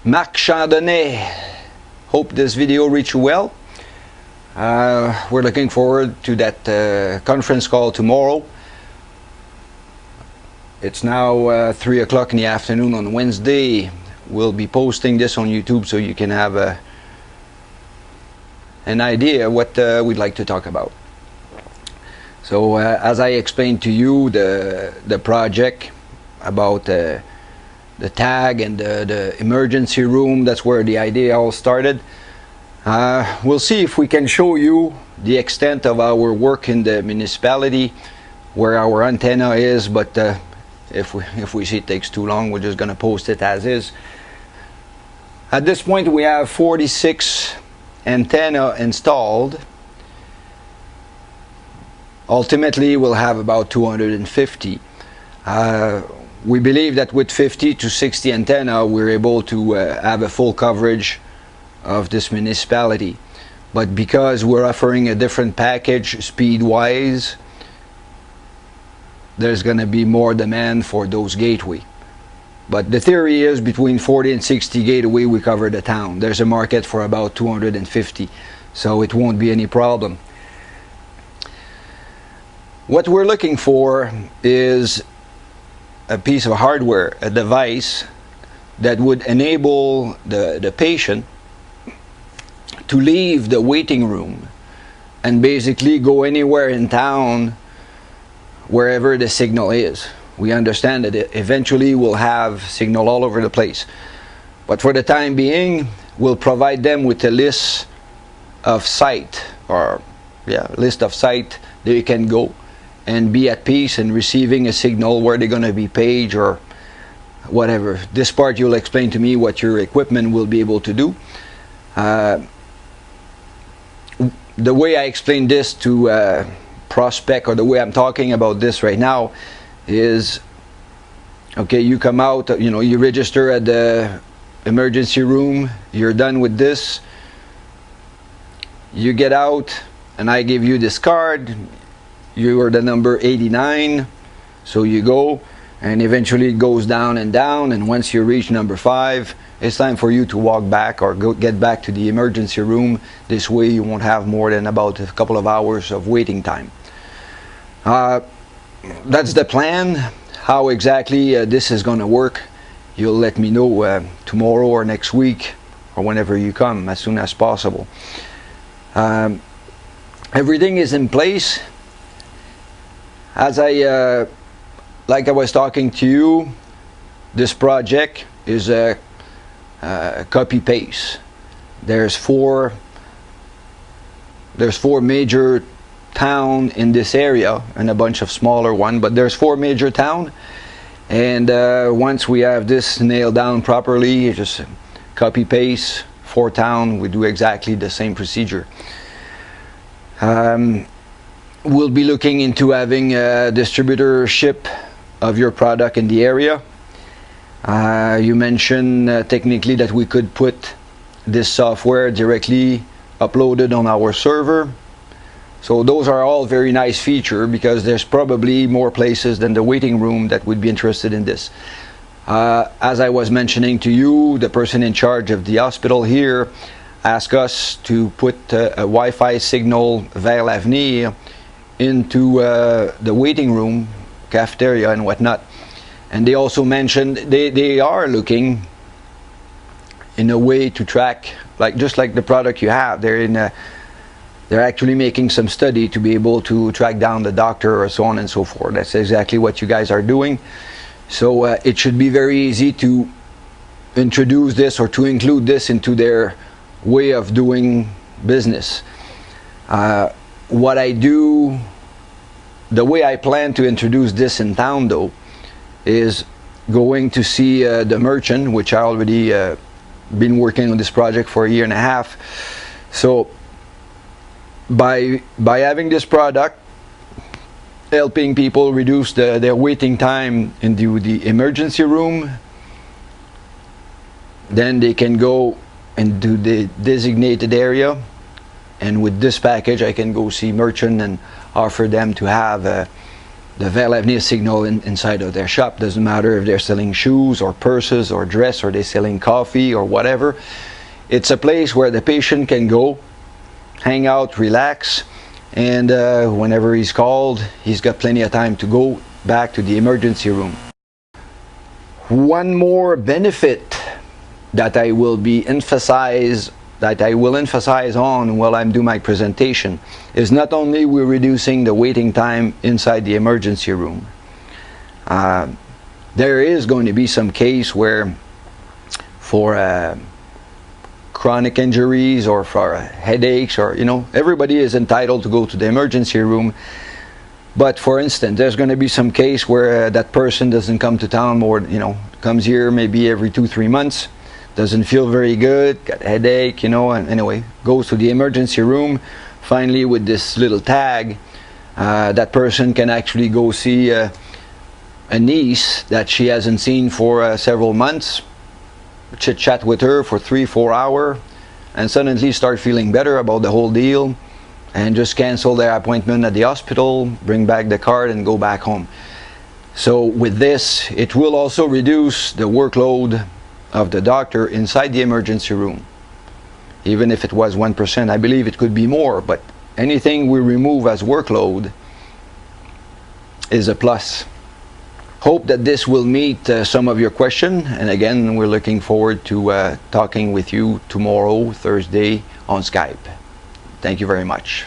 Marc Chandonnet. Hope this video reached you well. We're looking forward to that conference call tomorrow. It's now 3 o'clock in the afternoon on Wednesday. We'll be posting this on YouTube so you can have an idea what we'd like to talk about. So as I explained to you, the project about the tag and the emergency room, that's where the idea all started. We'll see if we can show you the extent of our work in the municipality, where our antenna is, but if we see it takes too long, we're just going to post it as is. At this point we have 46 antenna installed. Ultimately we'll have about 250. We believe that with 50 to 60 antenna we're able to have a full coverage of this municipality. But because we're offering a different package speed wise, there's going to be more demand for those gateway. But the theory is between 40 and 60 gateway we cover the town. There's a market for about 250, so it won't be any problem. What we're looking for is a piece of hardware, a device that would enable the patient to leave the waiting room and basically go anywhere in town wherever the signal is. We understand that eventually we'll have signal all over the place, but for the time being we'll provide them with a list of site, or list of site they can go and be at peace and receiving a signal where they're going to be paged or whatever. This part you'll explain to me what your equipment will be able to do. The way I explain this to prospect, or the way I'm talking about this right now, is okay, you come out, you register at the emergency room, you're done with this, you get out and I give you this card, you are the number 89, so you go, and eventually it goes down and down, and once you reach number 5 it's time for you to walk back or get back to the emergency room. This way you won't have more than about a couple of hours of waiting time. That's the plan. How exactly this is going to work, you'll let me know tomorrow or next week, or whenever you come, as soon as possible. Everything is in place. As like I was talking to you, this project is a copy paste. There's four major town in this area and a bunch of smaller one, but there's 4 major town, and once we have this nailed down properly, just copy paste 4 town, we do exactly the same procedure. We'll be looking into having a distributorship of your product in the area. You mentioned technically that we could put this software directly uploaded on our server. So those are all very nice features, because there's probably more places than the waiting room that would be interested in this. As I was mentioning to you, the person in charge of the hospital here asked us to put a Wi-Fi signal vers l'avenir into the waiting room, cafeteria and whatnot. And they also mentioned they are looking in a way to track, just like the product you have. They're actually making some study to be able to track down the doctor or so on and so forth. That's exactly what you guys are doing. So it should be very easy to introduce this or to include this into their way of doing business. What I do, the way I plan to introduce this in town though, is going to see the merchant, which I already been working on this project for a year and a half. So by having this product, helping people reduce their waiting time into the emergency room, then they can go into the designated area, and with this package I can go see merchant and offer them to have the vers l'avenir signal inside of their shop. Doesn't matter if they're selling shoes or purses or dress, or they're selling coffee or whatever. It's a place where the patient can go, hang out, relax, and whenever he's called, he's got plenty of time to go back to the emergency room. One more benefit that I will emphasize on while I'm doing my presentation is not only we're reducing the waiting time inside the emergency room. There is going to be some case where for chronic injuries or for headaches, or everybody is entitled to go to the emergency room. But for instance, there's going to be some case where that person doesn't come to town more, comes here maybe every 2-3 months, doesn't feel very good, got a headache, and anyway, goes to the emergency room. Finally, with this little tag, that person can actually go see a niece that she hasn't seen for several months, chit-chat with her for 3-4 hours, and suddenly start feeling better about the whole deal, and just cancel their appointment at the hospital, bring back the card, and go back home. So with this, it will also reduce the workload of the doctor inside the emergency room. Even if it was 1%, I believe it could be more, but anything we remove as workload is a plus. Hope that this will meet some of your questions, and again, we're looking forward to talking with you tomorrow, Thursday, on Skype. Thank you very much.